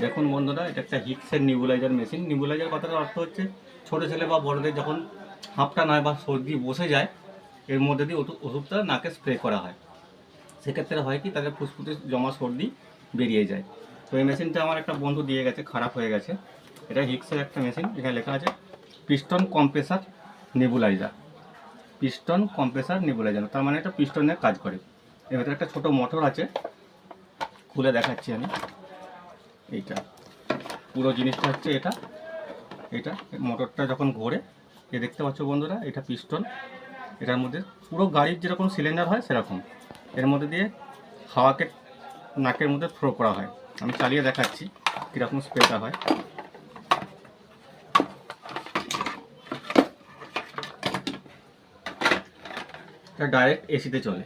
দেখুন বন্ধুরা, এটা একটা হিক্সের নিবুলাইজার মেশিন। নিবুলাইজার কথাটার অর্থ হচ্ছে ছোটো ছেলে বা বড়দের যখন হাঁপটা নয় বা সর্দি বসে যায়, এর মধ্যে দিয়ে ওষুধটা নাকে স্প্রে করা হয়। সেক্ষেত্রে হয় কি, তাদের ফুসফুসে জমা সর্দি বেরিয়ে যায়। তো এই মেশিনটা আমার একটা বন্ধু দিয়ে গেছে, খারাপ হয়ে গেছে। এটা হিক্সের একটা মেশিন, এখানে লেখা আছে piston compressor nebuliser. Piston compressor nebuliser তার মানে এটা পিস্টনের কাজ করে। এর ভেতরে একটা ছোটো মোটর আছে, খুলে দেখাচ্ছি আমি। এইটা পুরো জিনিসটা হচ্ছে এটা এটা মোটরটা যখন ঘোরে, এ দেখতে পাচ্ছ বন্ধুরা, এটা পিস্টন। এটার মধ্যে পুরো গাড়ির যেরকম সিলিন্ডার হয় সেরকম, এর মধ্যে দিয়ে হাওয়াকে নাকের মধ্যে থ্রো করা হয়। আমি চালিয়ে দেখাচ্ছি কীরকম স্প্রেটা হয়। এটা ডাইরেক্ট এসিতে চলে।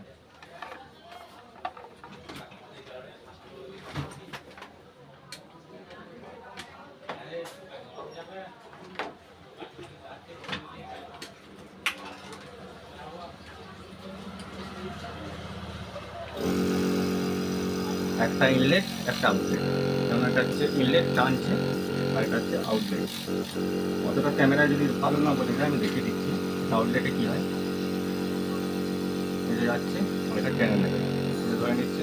একটা ইনলেট, একটা আউটলেট। যেমন এটা হচ্ছে ইনলেট টানছে, আর এটা হচ্ছে আউটলেট। অতটা ক্যামেরা যদি ভালো না বোঝা যায়, আমি দেখিয়ে দিচ্ছি আউটলেটে কী হয়। এটা যাচ্ছে, এটা টেনে নেবে, ধরে নিচ্ছে,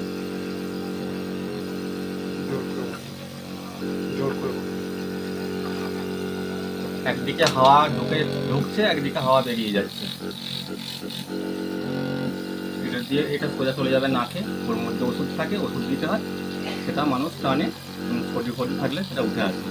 একদিকে হাওয়া ঢুকছে, একদিকে হাওয়া বেরিয়ে যাচ্ছে। এটা দিয়ে এটা সোজা চলে যাবে নাকে। ওর মধ্যে ওষুধ থাকে, ওষুধ দিতে হয়, সেটা মানুষ টানে, সর্দি ফর্দি থাকলে সেটা উঠে আসে।